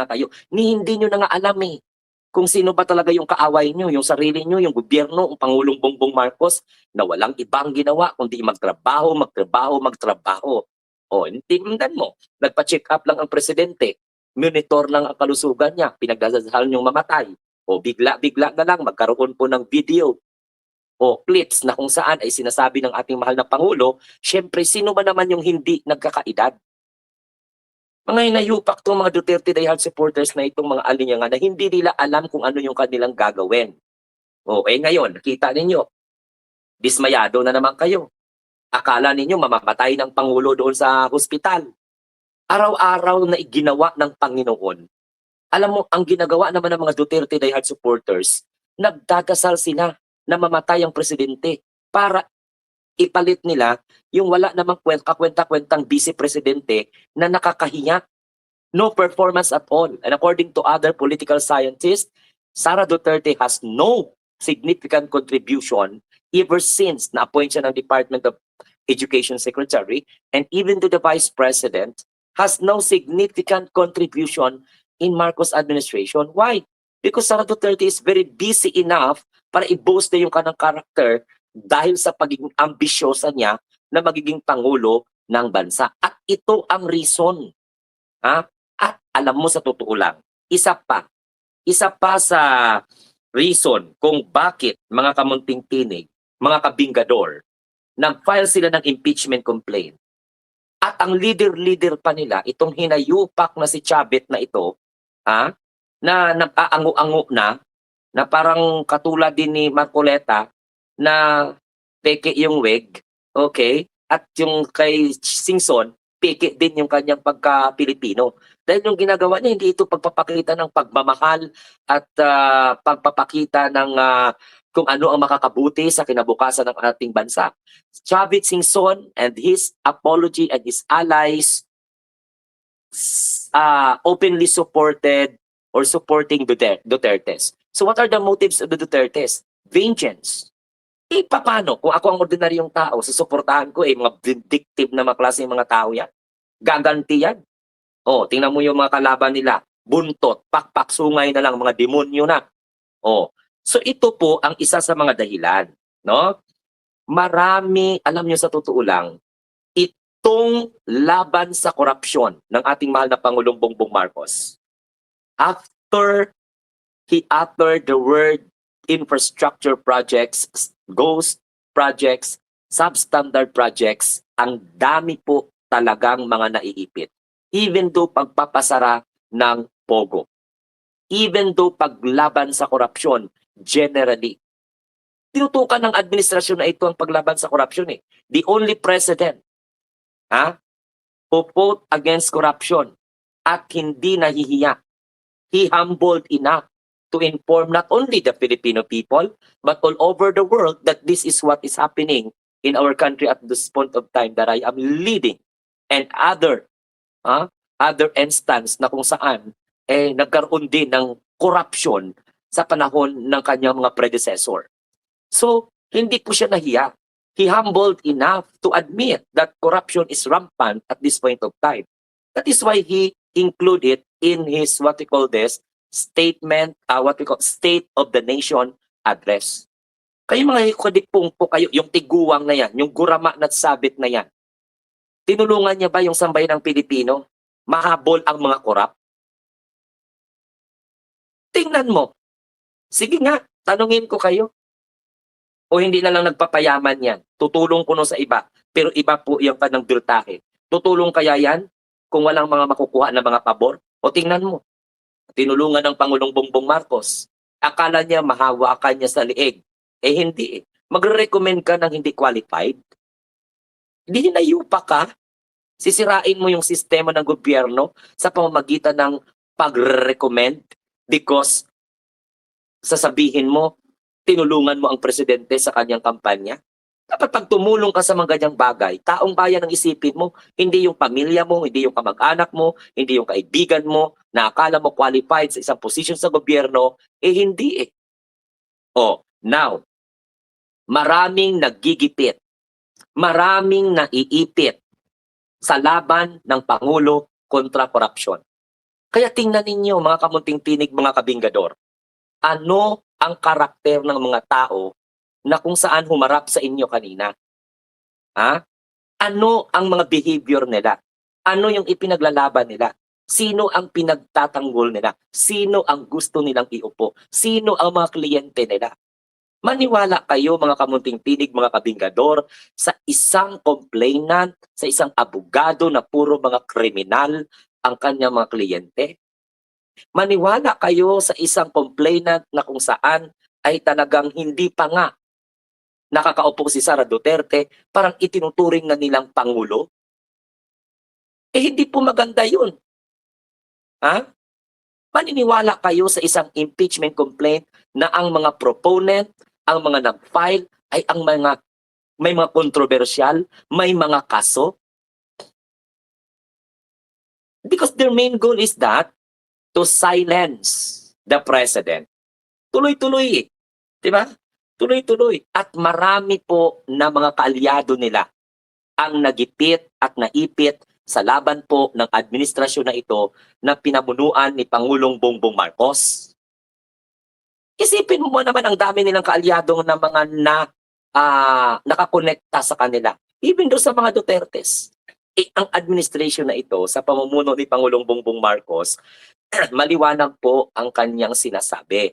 kayo. Hindi nyo na nga alam kung sino ba talaga yung kaaway nyo, yung sarili nyo, yung gobyerno, yung Pangulong Bongbong Marcos, na walang ibang ginawa kundi magtrabaho, magtrabaho, magtrabaho. O, tingnan mo, nagpa-check up lang ang presidente, monitor lang ang kalusugan niya, pinagdadasal niyong mamatay. O bigla-bigla na lang magkaroon po ng video o clips na kung saan ay sinasabi ng ating mahal na Pangulo, syempre sino ba naman yung hindi nagkakaedad? Mga inayupak itong mga Duterte diehard supporters na itong mga alinyangan na hindi nila alam kung ano yung kanilang gagawin. O ngayon, nakita ninyo, dismayado na naman kayo. Akala ninyo mamamatay ng Pangulo doon sa hospital. Araw-araw na iginawa ng Panginoon. Alam mo, ang ginagawa naman ng mga Duterte diehard supporters, nagdadasal sila na mamatay ang presidente para ipalit nila yung wala namang kakwenta-kwentang vice-presidente na nakakahiya. No performance at all. And according to other political scientists, Sara Duterte has no significant contribution ever since na-appoint siya ng Department of Education Secretary, and even to the Vice President has no significant contribution in Marcos administration. Why? Because Sara Duterte is very busy enough para i-boost na yung kanang karakter dahil sa pagiging ambisyosa niya na magiging Pangulo ng bansa. At ito ang reason. At alam mo, sa totoo lang, isa pa sa reason kung bakit mga kamunting tinig, mga kabinggador, nag-file sila ng impeachment complaint. At ang leader pa nila, itong hinayupak na si Chavit na ito, na nag-aango-ango na parang katulad din ni Marcoleta, na peke yung wig, okay? At yung kay Singson, peke din yung kanyang pagka-Pilipino. Dahil yung ginagawa niya, hindi ito pagpapakita ng pagmamahal at pagpapakita ng kung ano ang makakabuti sa kinabukasan ng ating bansa. Chavit Singson and his apology and his allies openly supported or supporting Dutertes. So what are the motives of the Dutertes? Vengeance. Paano? Kung ako ang ordinaryong tao, susuportahan ko mga vindictive na maklaseng mga tao yan. Gaganti yan. Tingnan mo yung mga kalaban nila. Buntot, pakpak, sungay na lang, mga demonyo na. So ito po ang isa sa mga dahilan. No? Marami, alam nyo sa totoo lang, itong laban sa korupsyon ng ating mahal na Pangulong Bongbong Marcos, after he uttered the word infrastructure projects, ghost projects, substandard projects, ang dami po talagang mga naiipit. Even though pagpapasara ng POGO. Even though paglaban sa korupsyon, generally. Tinutukan ng administrasyon na ito ang paglaban sa korupsyon. The only president who fought against corruption at hindi nahihiya. He humbled enough to inform not only the Filipino people, but all over the world that this is what is happening in our country at this point of time that I am leading. And other instance na kung saan nagkaroon din ng corruption sa panahon ng kanyang mga predecessor. So, hindi po siya nahiya. He humbled enough to admit that corruption is rampant at this point of time. That is why he included in his statement, State of the Nation address. Kayo mga kadipong po kayo, yung tiguwang na yan, yung gurama na sabit na yan, tinulungan niya ba yung sambayan ng Pilipino? Mahabol ang mga korap? Tingnan mo. Sige nga, tanungin ko kayo. O hindi na lang nagpapayaman yan? Tutulong ko sa iba, pero iba po yung kanang biltahe. Tutulong kaya yan kung walang mga makukuha na mga pabor? O tingnan mo. Tinulungan ng Pangulong Bongbong Marcos. Akala niya mahawakan niya sa liig. Hindi. Magre-recommend ka ng hindi qualified. Hindi hinayupa ka. Sisirain mo yung sistema ng gobyerno sa pamamagitan ng pagre-recommend because sasabihin mo, tinulungan mo ang presidente sa kanyang kampanya. Dapat pag tumulong ka sa mga ganyang bagay, taong bayan ang isipin mo, hindi yung pamilya mo, hindi yung kamag-anak mo, hindi yung kaibigan mo, na akala mo qualified sa isang posisyon sa gobyerno, hindi . Now, maraming naggigipit, maraming naiipit sa laban ng Pangulo kontra korupsyon. Kaya tingnan ninyo mga kamunting tinig, mga kabinggador, ano ang karakter ng mga tao na kung saan humarap sa inyo kanina? Ha? Ano ang mga behavior nila? Ano yung ipinaglalaban nila? Sino ang pinagtatanggol nila? Sino ang gusto nilang iupo? Sino ang mga kliyente nila? Maniwala kayo mga kamunting tinig, mga kabinggador, sa isang complainant, sa isang abogado na puro mga kriminal ang kanyang mga kliyente. Maniwala kayo sa isang complainant na kung saan ay talagang hindi pa nga nakakaupo si Sara Duterte, parang itinuturing na nilang Pangulo. Hindi po maganda yun. Ha? Maniniwala kayo sa isang impeachment complaint na ang mga proponent, ang mga nag-file ay ang may mga kontrobersyal, may mga kaso? Because their main goal is that to silence the president. Tuloy-tuloy eh. Di ba? Tuloy-tuloy. At marami po na mga kaalyado nila ang nagipit at naipit sa laban po ng administrasyon na ito na pinamunuan ni Pangulong Bongbong Marcos. Isipin mo naman ang dami nilang kaalyado na mga nakakonekta sa kanila. Even do sa mga Dutertes. Ang administration na ito sa pamumuno ni Pangulong Bongbong Marcos, maliwanag po ang kanyang sinasabi.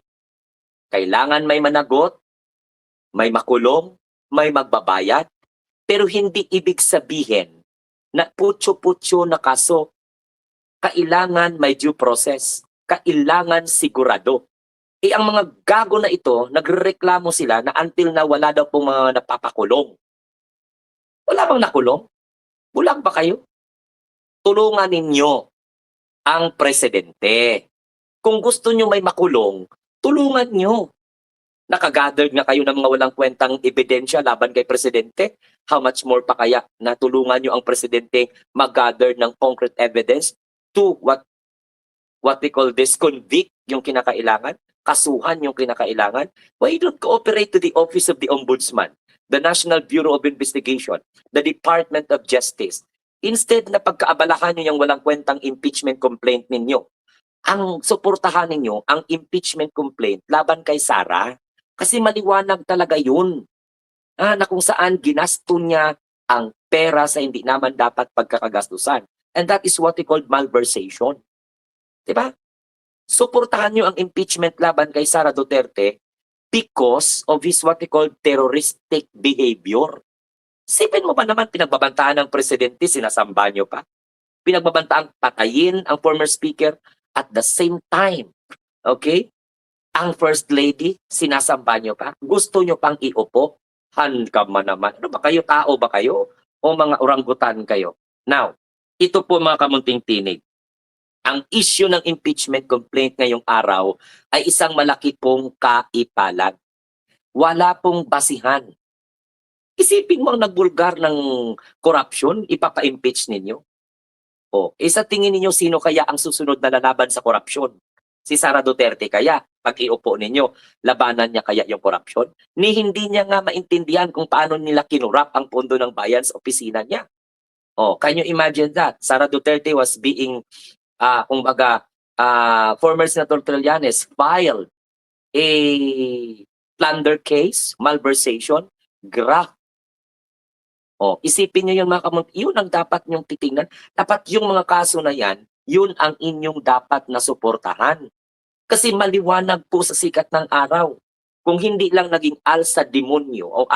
Kailangan may managot, may makulong, may magbabayad, pero hindi ibig sabihin na putyo-putyo na kaso. Kailangan may due process. Kailangan sigurado. Ang mga gago na ito, nagrereklamo sila na until na wala daw pong mga napapakulong. Wala bang nakulong? Bulag ba kayo? Tulungan ninyo ang presidente. Kung gusto nyo may makulong, tulungan nyo. Nakagathered nga kayo ng mga walang kwentang ebidensya laban kay presidente. How much more pa kaya na tulungan nyo ang presidente mag-gather ng concrete evidence to what we call this, convict yung kinakailangan, kasuhan yung kinakailangan? Why don't cooperate to the Office of the Ombudsman, the National Bureau of Investigation, the Department of Justice? Instead na pagkaabalahan nyo yung walang kwentang impeachment complaint ninyo, ang suportahan ninyo ang impeachment complaint laban kay Sara. Kasi maliwanag talaga yun. Na kung saan ginasto niya ang pera sa hindi naman dapat pagkakagastusan. And that is what we call malversation. Diba? Suportahan niyo ang impeachment laban kay Sara Duterte because of his what we call terroristic behavior. Sipin mo ba naman pinagbabantaan ng presidente, sinasamba niyo pa? Pinagbabantaan patayin ang former speaker at the same time. Okay? Ang First Lady, sinasamba nyo pa? Gusto nyo pang iupo? Ka man naman. Ano ba kayo? Tao ba kayo? O mga orangutan kayo? Now, ito po mga kamunting tinig. Ang issue ng impeachment complaint ngayong araw ay isang malaki pong kaipalag. Wala pong basihan. Isipin mo ang nagbulgar ng corruption, ipapa-impeach ninyo. Sa tingin ninyo, sino kaya ang susunod na lalaban sa korupsyon? Si Sara Duterte kaya? Pag iupo ninyo, labanan niya kaya yung korupsyon? Hindi niya nga maintindihan kung paano nila kinurap ang pondo ng bayan sa opisina niya. Can you imagine that? Sara Duterte was being, former Senator Trillanes filed a plunder case, malversation, graft. Isipin niyo yung mga yun ang dapat niyong titingnan. Dapat yung mga kaso na yan, yun ang inyong dapat na suportahan. Kasi maliwanag po sa sikat ng araw. Kung hindi lang naging alsa demonyo o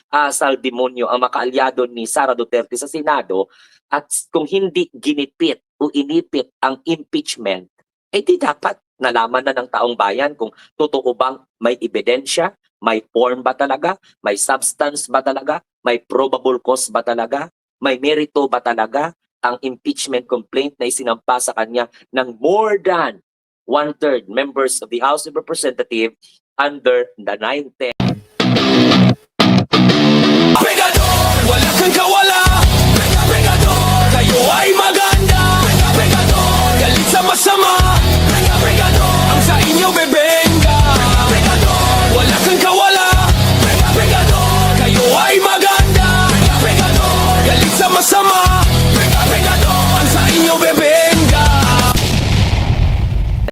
asal demonyo ang makaalyado ni Sara Duterte sa Senado, at kung hindi ginipit o inipit ang impeachment, di dapat nalaman na ng taong bayan kung totoo bang may ebidensya, may form ba talaga, may substance ba talaga, may probable cause ba talaga, may merito ba talaga ang impeachment complaint na isinampa sa kanya ng more than 1/3 members of the House of Representatives under the 910